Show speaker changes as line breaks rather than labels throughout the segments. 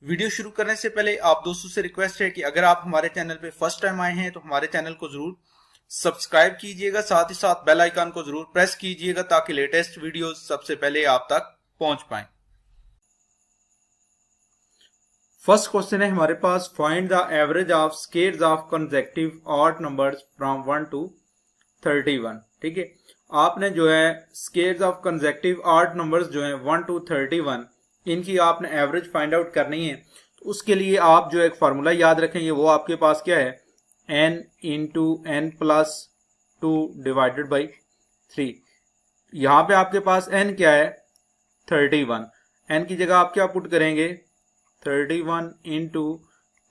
Video शुरू करने से पहले आप दोस्तों से रिक्वेस्ट है कि अगर आप हमारे चैनल पे फर्स्ट टाइम आए हैं तो हमारे चैनल को जरूर सब्सक्राइब कीजिएगा, साथ ही साथ बेल आइकन को जरूर प्रेस कीजिएगा ताकि लेटेस्ट वीडियोस सबसे पहले आप तक पहुंच पाएं। फर्स्ट क्वेश्चन है हमारे पास, find the average of squares of consecutive odd numbers from 1 to 31। ठीक है, आपने जो है squares of consecutive odd numbers जो है 1 to 31 इनकी आपने एवरेज फाइंड आउट करनी है। तो उसके लिए आप जो एक फार्मूला याद रखेंगे, वो आपके पास क्या है, n into n plus 2 divided by 3। यहाँ पे आपके पास n क्या है, 31। n की जगह आप क्या पुट करेंगे, 31 इंटू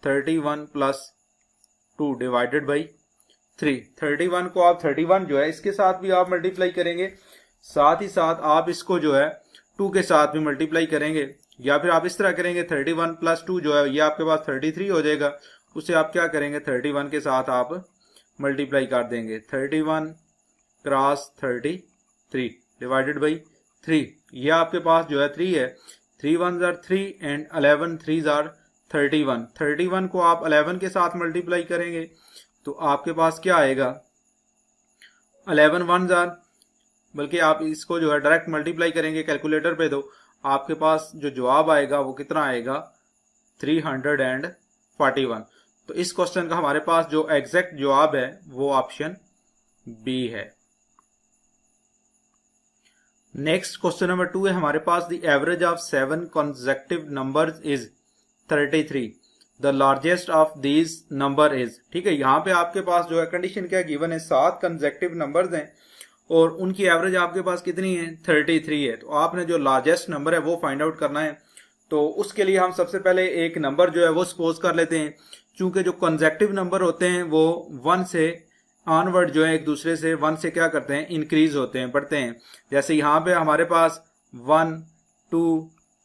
31 प्लस 2 डिवाइडेड बाई 3। 31 को आप 31 जो है इसके साथ भी आप मल्टीप्लाई करेंगे, साथ ही साथ आप इसको जो है 2 के साथ भी मल्टीप्लाई करेंगे, या फिर आप इस तरह करेंगे 31 प्लस 2 जो है ये आपके पास 33 हो जाएगा। उसे आप क्या करेंगे, 31 के साथ आप मल्टीप्लाई कर देंगे, 31 क्रॉस 33 डिवाइडेड बाई 3। ये आपके पास जो है 3 है, 3 1s are 3 and 11 3s are 31। 31 को आप 11 के साथ मल्टीप्लाई करेंगे तो आपके पास क्या आएगा, 11 1s are, बल्कि आप इसको जो है डायरेक्ट मल्टीप्लाई करेंगे कैलकुलेटर पे तो आपके पास जो जवाब आएगा वो कितना आएगा, 341। तो इस क्वेश्चन का हमारे पास जो एग्जैक्ट जवाब है वो ऑप्शन बी है। नेक्स्ट क्वेश्चन नंबर 2 है हमारे पास, the average of 7 consecutive numbers is 33, the largest of these number is. ठीक है, यहाँ पे आपके पास जो है कंडीशन क्या गिवन है, 7 consecutive numbers हैं और उनकी एवरेज आपके पास कितनी है, 33 है। तो आपने जो लार्जेस्ट नंबर है वो फाइंड आउट करना है। तो उसके लिए हम सबसे पहले एक नंबर जो है वो सपोज कर लेते हैं, चूंकि जो कंसेक्यूटिव नंबर होते हैं वो 1 से ऑनवर्ड जो है एक दूसरे से 1 से क्या करते हैं, इंक्रीज होते हैं, बढ़ते हैं। जैसे यहाँ पे हमारे पास 1 2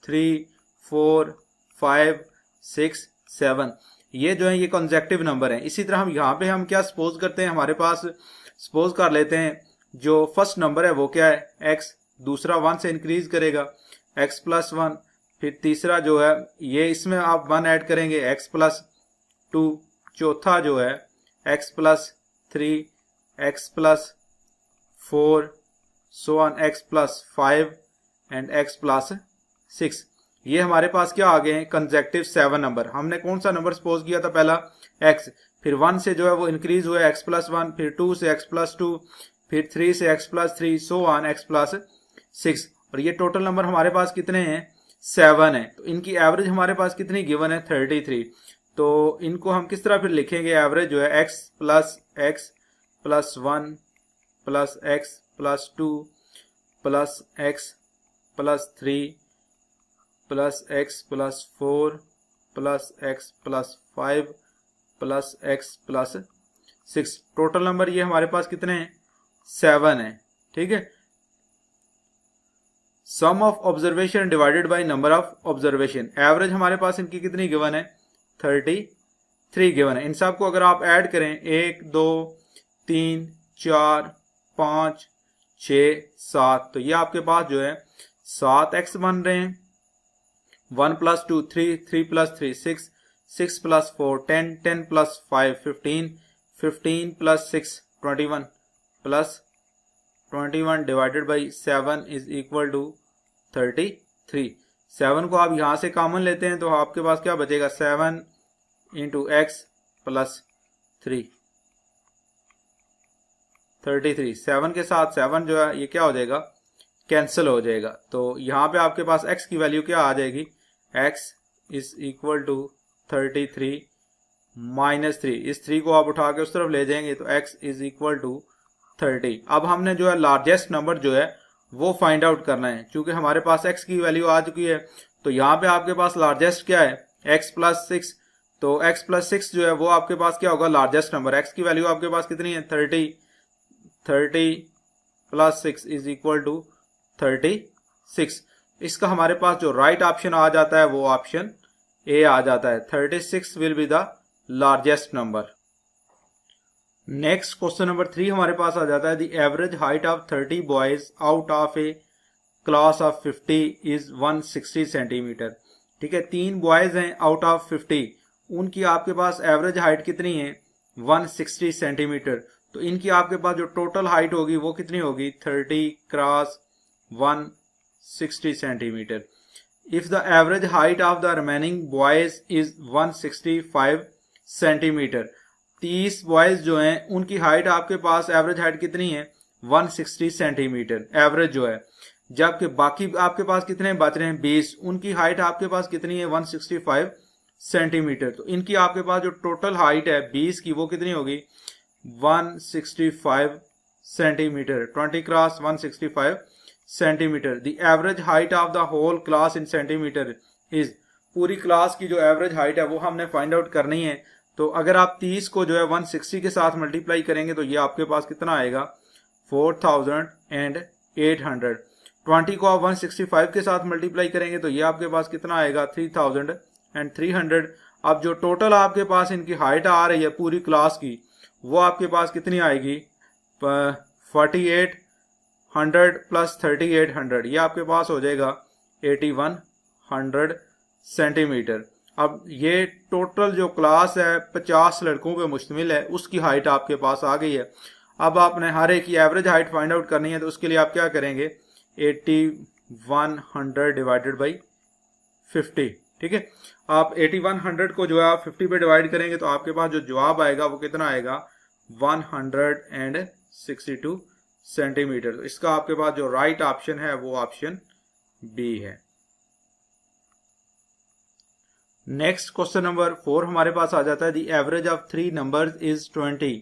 3 4 5 6 7 ये जो है ये कंसेक्यूटिव नंबर है। इसी तरह हम यहाँ पे हम क्या सपोज करते हैं, हमारे पास सपोज कर लेते हैं जो फर्स्ट नंबर है वो क्या है, x, दूसरा 1 से इंक्रीज करेगा x प्लस 1, फिर तीसरा जो है ये इसमें आप 1 ऐड करेंगे x प्लस 2, चौथा जो है x plus 3, x plus 4, so on x plus 5 and x plus 6। ये हमारे पास क्या आ गए हैं, कंसेक्यूटिव 7 नंबर। हमने कौन सा नंबर सपोज किया था, पहला x, फिर 1 से जो है वो इंक्रीज हुआ x प्लस 1, फिर 2 से x प्लस 2, फिर 3 से x plus 3, so on x plus 6। और ये टोटल नंबर हमारे पास कितने हैं, 7 है। तो इनकी एवरेज हमारे पास कितनी गिवन है, 33। तो इनको हम किस तरह फिर लिखेंगे, एवरेज जो है x plus 1 plus x plus 2 plus x plus 3 plus x plus 4 plus x plus 5 plus x plus 6। Total number ये हमारे पास कितने हैं, 7 है। ठीक है, sum of observation divided by number of observation, average हमारे पास इनकी कितनी गिवन है, 33 गिवन है। इन सब को अगर आप ऐड करें 1 2 3 4 5 6 7, तो ये आपके पास जो है 7x बन रहे हैं, 1 plus 2 3, 3 plus 3 6, 6 plus 4 10, 10 plus 5 15, 15 plus 6 21 plus 21 divided by 7 is equal to 33। 7 को आप यहां से कॉमन लेते हैं तो आपके पास क्या बचेगा, 7 इंटू एक्स प्लस 3, 33। 7 के साथ 7 जो है ये क्या हो जाएगा, कैंसिल हो जाएगा। तो यहाँ पे आपके पास x की वैल्यू क्या आ जाएगी, x is equal to 33 minus 3। इस 3 को आप उठा के उस तरफ ले जाएंगे तो x इज इक्वल टू 30। अब हमने जो है लार्जेस्ट नंबर जो है वो फाइंड आउट करना है। चूंकि हमारे पास x की वैल्यू आ चुकी है तो यहाँ पे आपके पास लार्जेस्ट क्या है, x प्लस 6। तो x प्लस 6 जो है वो आपके पास क्या होगा, लार्जेस्ट नंबर। x की वैल्यू आपके पास कितनी है, 30 प्लस 6 इज इक्वल टू 36। इसका हमारे पास जो राइट ऑप्शन आ जाता है वो ऑप्शन ए आ जाता है, 36 will be the largest number. Next question number 3 हमारे पास आ जाता है, the average height of 30 boys out of a class of 50 is 160 centimetre. ठीक है, 3 बॉयज हैं आउट ऑफ 50, उनकी आपके पास एवरेज हाइट कितनी है 160 सेंटीमीटर। तो इनकी आपके पास जो टोटल हाइट होगी वो कितनी होगी 30 cross 160 centimetre. If the average height of the remaining boys is 165 centimetre, 30 boys जो हैं उनकी हाइट आपके पास एवरेज हाइट कितनी है 160 सेंटीमीटर एवरेज जो है, जबकि बाकी आपके पास कितने बच रहे हैं 20, उनकी हाइट आपके पास कितनी है 165 सेंटीमीटर। तो इनकी आपके पास जो टोटल हाइट है 20 की वो कितनी होगी 165 centimetre, 20 cross 165 centimetre. The average height of the whole class in centimetre is, पूरी क्लास की जो एवरेज हाइट है वो हमने फाइंड आउट करनी है। तो अगर आप 30 को जो है 160 के साथ मल्टीप्लाई करेंगे तो ये आपके पास कितना आएगा 4800। 20 को आप 165 के साथ मल्टीप्लाई करेंगे तो ये आपके पास कितना आएगा 3300। अब जो टोटल आपके पास इनकी हाइट आ रही है पूरी क्लास की वो आपके पास कितनी आएगी 4800 प्लस 3800, ये आपके पास हो जाएगा 8100 सेंटीमीटर। अब ये टोटल जो क्लास है 50 लड़कों पे मुश्तमिल है, उसकी हाइट आपके पास आ गई है। अब आपने हर एक की एवरेज हाइट फाइंड आउट करनी है, तो उसके लिए आप क्या करेंगे 8100 डिवाइडेड बाई 50, ठीक है। आप 8100 को जो है आप 50 पे डिवाइड करेंगे तो आपके पास जो जवाब आएगा वो कितना आएगा 162 सेंटीमीटर। तो इसका आपके पास जो राइट ऑप्शन है वो ऑप्शन बी है। नेक्स्ट क्वेश्चन नंबर 4 हमारे पास आ जाता है the average of 3 numbers is 20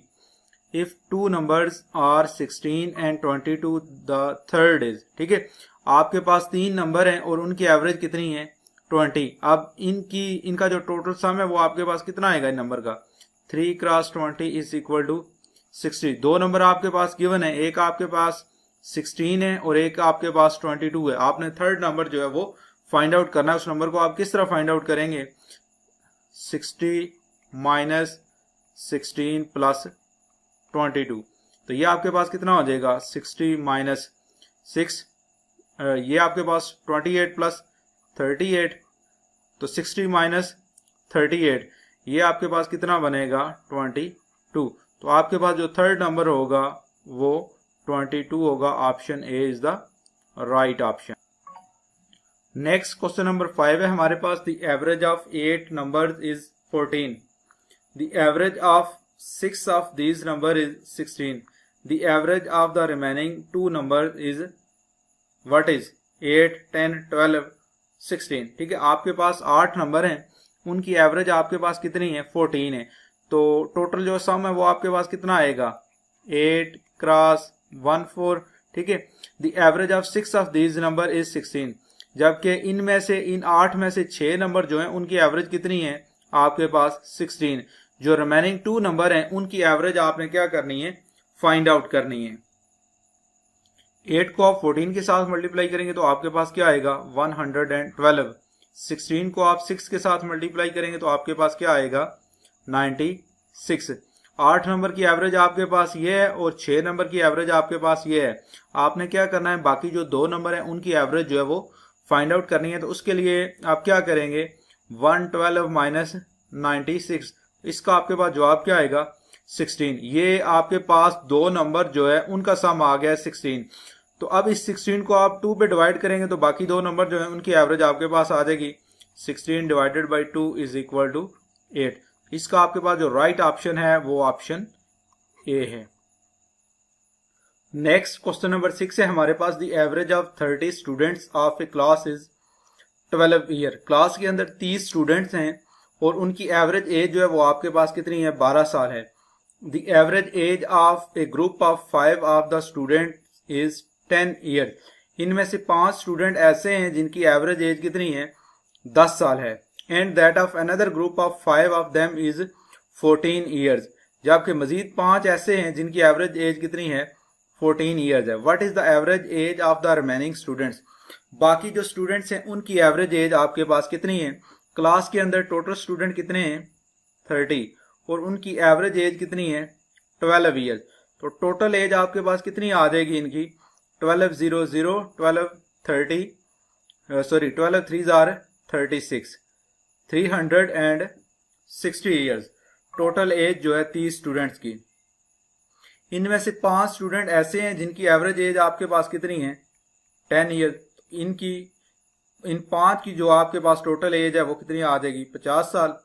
if 2 numbers are 16 and 22 the third is, ठीक है। आपके पास 3 नंबर हैं और उनकी एवरेज कितनी है 20। अब इनका जो टोटल सम है वो आपके पास कितना आएगा इन नंबर का 3 cross 20 is equal to 60। 2 number आपके पास गिवन है, एक आपके पास 16 है और एक आपके पास 22 है। आपने थर्ड नंबर जो है वो फाइंड आउट करना है। उस नंबर को आप किस तरह फाइंड आउट करेंगे 60 माइनस 16 प्लस 22, तो ये आपके पास कितना हो जाएगा 60 माइनस 6, ये आपके पास 28 प्लस 38, तो 60 माइनस 38 ये आपके पास कितना बनेगा 22। तो आपके पास जो थर्ड नंबर होगा वो 22 होगा। Option A is the right option. Next question number 5 है हमारे पास the average of 8 numbers is 14, the average of 6 of these number is 16, the average of the remaining 2 numbers is what is 8 10 12 16, ठीक है। आपके पास 8 number हैं, उनकी average आपके पास कितनी है 14 है। तो टोटल जो सम है वो आपके पास कितना आएगा 8 क्रॉस 14, ठीक है। The average of 6 of these number is 16, जबकि इनमें से इन 8 में से 6 नंबर जो हैं उनकी एवरेज कितनी है आपके पास 16। जो रिमेनिंग 2 नंबर हैं उनकी एवरेज आपने क्या करनी है फाइंड आउट करनी है। 8 को आप 14 के साथ मल्टीप्लाई करेंगे तो आपके पास क्या आएगा 112। 16 को आप 6 के साथ मल्टीप्लाई करेंगे तो आपके पास क्या आएगा 96। 8 नंबर की एवरेज आपके पास ये है और 6 नंबर की एवरेज आपके पास ये है। आपने क्या करना है बाकी जो 2 नंबर हैं उनकी एवरेज जो है वो फाइंड आउट करनी है। तो उसके लिए आप क्या करेंगे 112 माइनस 96, इसका आपके पास जवाब क्या आएगा 16। ये आपके पास 2 नंबर जो है उनका सम आ गया 16। तो अब इस 16 को आप 2 पे डिवाइड करेंगे तो बाकी 2 नंबर जो है उनकी एवरेज आपके पास आ जाएगी 16 divided by 2 is equal to 8। इसका आपके पास जो राइट ऑप्शन है वो ऑप्शन ए है। नेक्स्ट क्वेश्चन नंबर 6 है हमारे पास the average of 30 students of a class is 12 year. Class के अंदर 30 स्टूडेंट्स हैं और उनकी एवरेज एज जो है वो आपके पास कितनी है 12 साल है। The average age of A group of 5 of the student is 10 year. इनमें से 5 स्टूडेंट ऐसे हैं जिनकी एवरेज एज कितनी है 10 साल है। And that of another group of 5 of them is 14 years, जबकि मजीद 5 ऐसे हैं जिनकी एवरेज एज कितनी है 14 ईयर्स है। What is the average age of the remaining students. बाकी जो स्टूडेंट्स हैं उनकी एवरेज एज आपके पास कितनी है। क्लास के अंदर टोटल स्टूडेंट कितने हैं 30 और उनकी एवरेज एज कितनी है 12 ईयर्स। तो टोटल एज आपके पास कितनी आ जाएगी इनकी 12 0 0 12 30 12 3 आर 36, 360 ईयर्स। टोटल एज जो है 30 स्टूडेंट्स की। इनमें से 5 स्टूडेंट ऐसे हैं जिनकी एवरेज एज आपके पास कितनी है, 10 ईयर। इन 5 की जो आपके पास टोटल एज है वो कितनी आ जाएगी, 50 साल।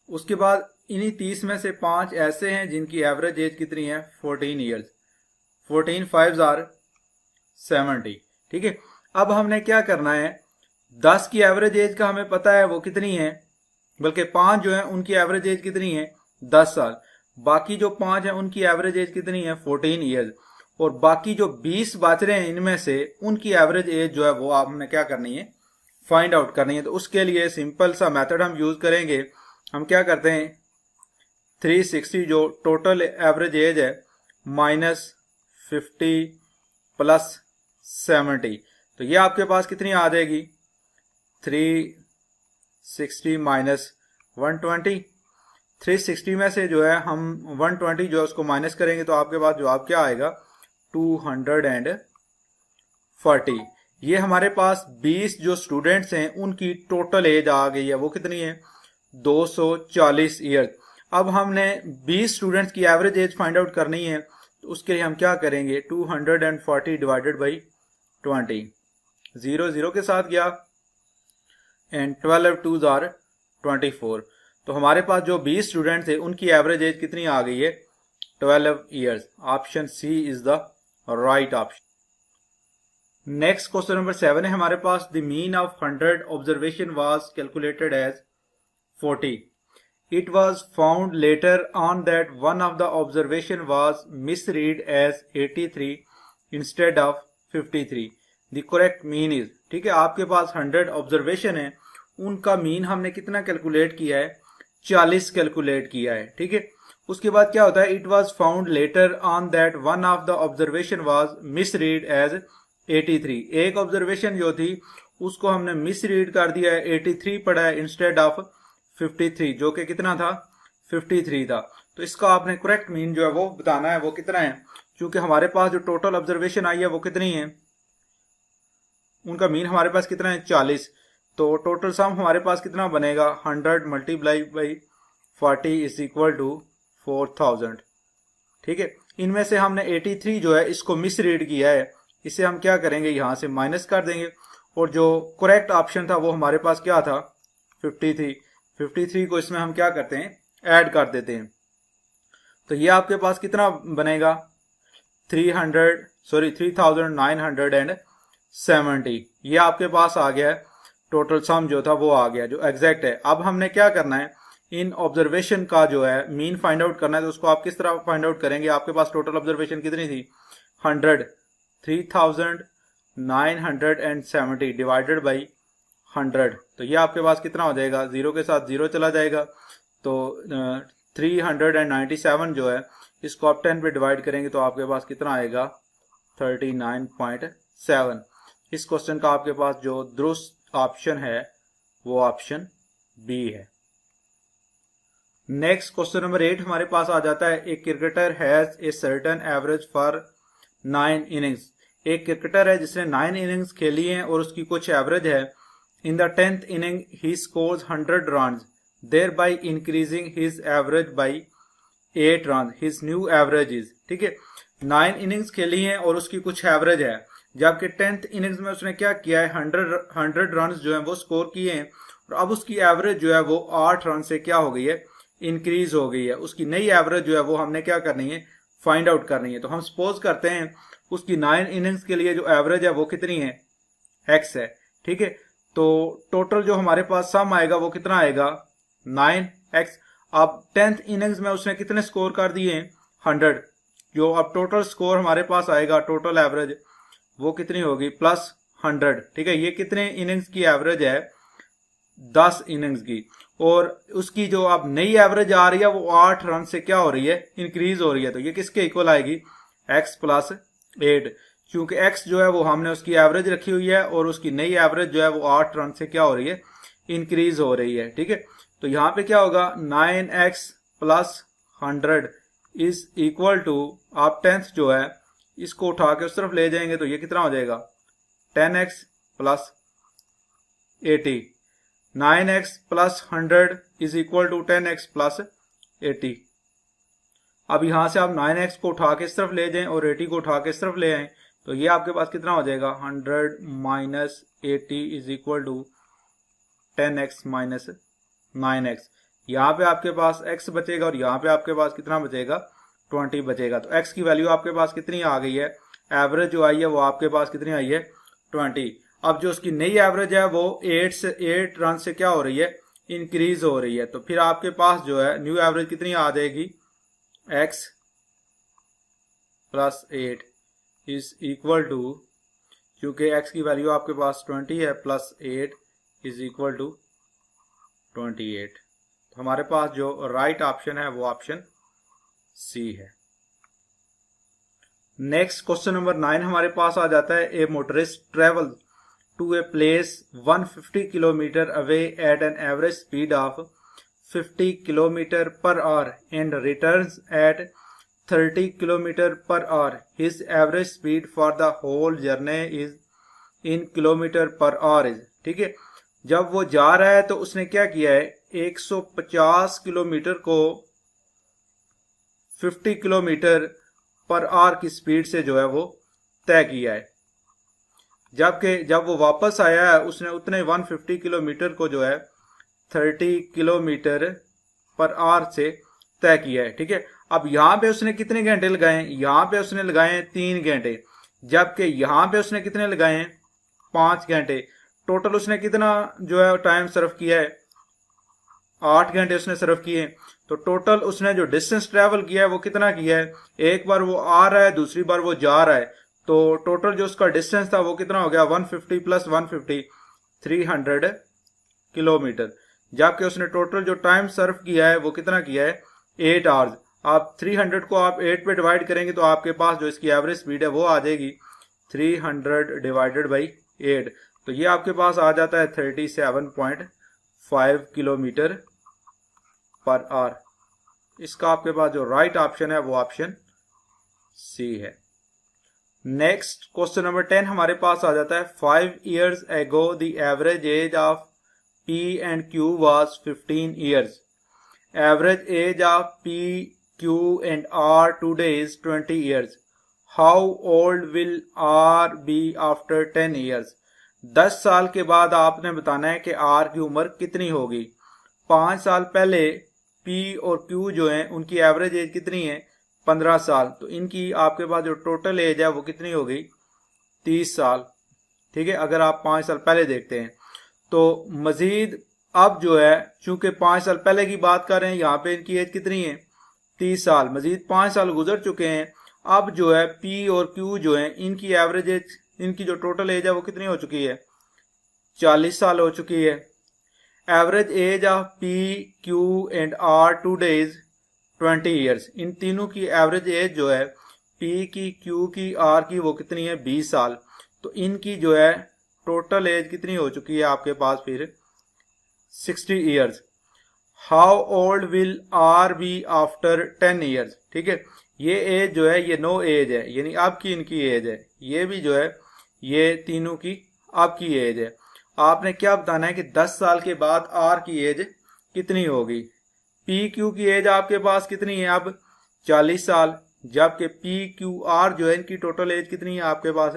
उसके बाद इन्हीं 30 में से 5 ऐसे हैं जिनकी एवरेज एज कितनी है, 14 ईयर्स। 14 5s are 70। ठीक है, अब हमने क्या करना है, 10 की एवरेज एज का हमें पता है वो कितनी है, बल्कि 5 जो है उनकी एवरेज एज कितनी है, 10 साल। बाकी जो 5 है उनकी एवरेज एज कितनी है, 14 ईयर्स। और बाकी जो 20 बच रहे हैं इनमें से उनकी एवरेज एज जो है वो हमने क्या करनी है, फाइंड आउट करनी है। तो उसके लिए सिंपल सा मेथड हम यूज करेंगे। हम क्या करते हैं, 360 जो टोटल एवरेज एज है -50 + 70, तो ये आपके पास कितनी आ जाएगी, 360 - 120। 360 में से जो है हम 120 जो है उसको माइनस करेंगे तो आपके पास जवाब क्या आएगा, 240। ये हमारे पास 20 जो स्टूडेंट्स हैं उनकी टोटल एज आ गई है, वो कितनी है, 240 ईयर। अब हमने 20 स्टूडेंट्स की एवरेज एज फाइंड आउट करनी है, तो उसके लिए हम क्या करेंगे, 240 डिवाइडेड बाई 20, 0 0 के साथ गया, एंड 12 2s are 24। तो हमारे पास जो 20 स्टूडेंट थे उनकी एवरेज एज कितनी आ गई है, 12 years. Option C is the right option. Next question number 7 है हमारे पास, the mean of 100 observation was calculated as 40। It was found later on that one of the observation was misread as 83 instead of 53. The correct mean is, ठीक है, आपके पास 100 observation है, उनका mean हमने कितना कैलकुलेट किया है, 40 कैलकुलेट किया है। ठीक है, उसके बाद क्या होता है, it was found later on that one of the observation was misread as 83। एक ऑब्जर्वेशन जो थी उसको हमने मिसरीड कर दिया है, 83 पढ़ा है इंस्टेड ऑफ 53, जो कि कितना था, 53 था। तो इसका आपने करेक्ट मीन जो है वो बताना है, वो कितना है, क्योंकि हमारे पास जो टोटल ऑब्जर्वेशन आई है वो कितनी है, उनका मीन हमारे पास कितना है, 40। तो टोटल सम हमारे पास कितना बनेगा, 100 multiply by 40 is equal to 4000। ठीक है, इनमें से हमने 83 जो है इसको मिसरीड किया है, इसे हम क्या करेंगे, यहां से माइनस कर देंगे, और जो करेक्ट ऑप्शन था वो हमारे पास क्या था, 53। 53 को इसमें हम क्या करते हैं, ऐड कर देते हैं। तो ये आपके पास कितना बनेगा, 3970। ये आपके पास आ गया है, टोटल सम जो था वो आ गया, जो एग्जैक्ट है। अब हमने क्या करना है, इन ऑब्जर्वेशन का जो है मीन फाइंड आउट करना है। तो उसको आप किस तरह फाइंड आउट करेंगे, आपके पास टोटल ऑब्जर्वेशन कितनी थी, 100, 3970 डिवाइडेड बाई 100। तो ये आपके पास कितना हो जाएगा, 0 के साथ 0 चला जाएगा, तो 397 जो है इसको आप 10 पे डिवाइड करेंगे तो आपके पास कितना आएगा, 39.7। इस क्वेश्चन का आपके पास जो दुरुस्त ऑप्शन है वो ऑप्शन बी है। नेक्स्ट क्वेश्चन नंबर 8 हमारे पास आ जाता है, एक cricketer has a certain average for 9 innings. एक क्रिकेटर है जिसने 9 इनिंग्स खेली हैं और उसकी कुछ एवरेज है। In the 10th inning, he scores 100 runs, thereby increasing his average by 8 runs. His new average is, ठीक है, 9 इनिंग्स खेली हैं और उसकी कुछ एवरेज है, जबकि 10th इनिंग्स में उसने क्या किया है, 100 रन जो है वो स्कोर किए हैं, और अब उसकी एवरेज जो है वो 8 रन से क्या हो गई है, इंक्रीज हो गई है। उसकी नई एवरेज जो है वो हमने क्या करनी है, फाइंड आउट करनी है। तो हम सपोज करते हैं उसकी 9 इनिंग्स के लिए जो एवरेज है वो कितनी है, x है। ठीक है, तो टोटल जो हमारे पास सम आएगा वो कितना आएगा, 9x। अब 10th इनिंग्स में उसने कितने स्कोर कर दिए, 100। जो अब टोटल स्कोर हमारे पास आएगा, टोटल एवरेज वो कितनी होगी, +100। ठीक है, ये कितने इनिंग्स की एवरेज है, 10 इनिंग्स की, और उसकी जो अब नई एवरेज आ रही है वो 8 रन से क्या हो रही है, इंक्रीज हो रही है। तो ये किसके इक्वल आएगी, x + 8, क्योंकि x जो है वो हमने उसकी एवरेज रखी हुई है और उसकी नई एवरेज जो है वो 8 रन से क्या हो रही है, इंक्रीज हो रही है। ठीक है, तो यहां पे क्या होगा, 9x + 100 इज इक्वल टू, आप 10th जो है इसको उठा के उस तरफ ले जाएंगे तो ये कितना हो जाएगा, 10x + 80 9x plus 100 is equal to 10x plus 80। अब यहां से आप 9x को उठा के इस तरफ ले जाएं और 80 को उठा के इस तरफ ले आए, तो ये आपके पास कितना हो जाएगा 100 minus 80 is equal to 10x minus 9x। यहाँ पे आपके पास x बचेगा और यहाँ पे आपके पास कितना बचेगा 20 बचेगा। तो x की वैल्यू आपके पास कितनी आ गई है, एवरेज जो आई है वो आपके पास कितनी आई है 20। अब जो उसकी नई एवरेज है वो 8 रन से क्या हो रही है, इंक्रीज हो रही है। तो फिर आपके पास जो है न्यू एवरेज कितनी आ जाएगी, x plus 8 is equal to, क्योंकि x की वैल्यू आपके पास 20 है, प्लस 8 इज इक्वल टू 28। तो हमारे पास जो राइट ऑप्शन है वो ऑप्शन सी है। नेक्स्ट क्वेश्चन नंबर 9 हमारे पास आ जाता है, a motorist travel to a place 150 kilometre away at an average speed of 50 kilometre per hour and returns at 30 kilometre per hour. His average speed for the whole journey is in kilometre per hour is. ठीक है, जब वो जा रहा है तो उसने क्या किया है, 150 किलोमीटर को 50 किलोमीटर पर आवर की स्पीड से जो है वो तय किया है, जबकि जब वो वापस आया है उसने उतने 150 किलोमीटर को जो है 30 किलोमीटर पर आवर से तय किया है। ठीक है, अब यहां पे उसने कितने घंटे लगाए, यहां पे उसने लगाए 3 घंटे, जबकि यहां पे उसने कितने लगाए हैं 5 घंटे। टोटल उसने कितना जो है टाइम सर्व किया है, 8 घंटे उसने सर्व किए। तो टोटल उसने जो डिस्टेंस ट्रेवल किया है वो कितना किया है, एक बार वो आ रहा है, दूसरी बार वो जा रहा है, तो टोटल जो उसका डिस्टेंस था वो कितना हो गया 150 प्लस 150 300 किलोमीटर। जबकि उसने टोटल जो टाइम सर्व किया है वो कितना किया है 8 आवर्स। आप 300 को आप 8 पे डिवाइड करेंगे तो आपके पास जो इसकी एवरेज स्पीड है वो आ जाएगी 300 डिवाइडेड बाई 8। तो ये आपके पास आ जाता है 37.5 किलोमीटर पर आवर। इसका आपके पास जो राइट ऑप्शन है वो ऑप्शन सी है। नेक्स्ट क्वेश्चन नंबर 10 हमारे पास आ जाता है, 5 years ago the average age of P and Q was 15 years. Average age of P, Q and R today is 20 years. How old will R be after 10 years? 10 साल के बाद आपने बताना है कि R की उम्र कितनी होगी। 5 साल पहले P और Q जो हैं उनकी एवरेज एज कितनी है 15 साल। तो इनकी आपके पास जो टोटल एज है वो कितनी हो गई 30 साल। ठीक है, अगर आप 5 साल पहले देखते हैं तो मजीद अब जो है चूंकि 5 साल पहले की बात कर रहे हैं, यहाँ पे इनकी एज कितनी है 30 साल, मजीद 5 साल गुजर चुके हैं। अब जो है P और Q जो है इनकी एवरेज एज, इनकी जो टोटल एज है वो कितनी हो चुकी है 40 साल हो चुकी है। Average age of P, Q and R today is 20 years। इन तीनों की एवरेज एज जो है P की, Q की, R की वो कितनी है 20 साल। तो इनकी जो है टोटल एज कितनी हो चुकी है आपके पास फिर 60 years। How old will R be after 10 years। ठीक है, ये एज जो है ये नो एज है, यानी आपकी इनकी एज है, ये भी जो है ये तीनों की आपकी एज है। आपने क्या बताना है कि 10 साल के बाद R की एज कितनी होगी। P Q की एज आपके पास कितनी है अब 40 साल, जबकि P Q R जो है इनकी टोटल एज कितनी है आपके पास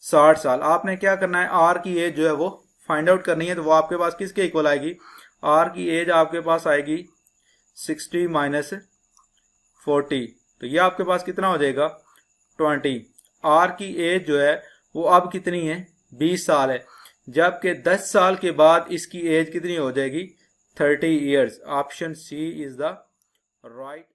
60 साल। आपने क्या करना है R की एज जो है वो फाइंड आउट करनी है। तो वो आपके पास किसके इक्वल आएगी, R की एज आपके पास आएगी 60 माइनस 40, तो ये आपके पास कितना हो जाएगा 20। R की एज जो है वो अब कितनी है 20 साल है, जबकि 10 साल के बाद इसकी एज कितनी हो जाएगी 30 years। Option C is the right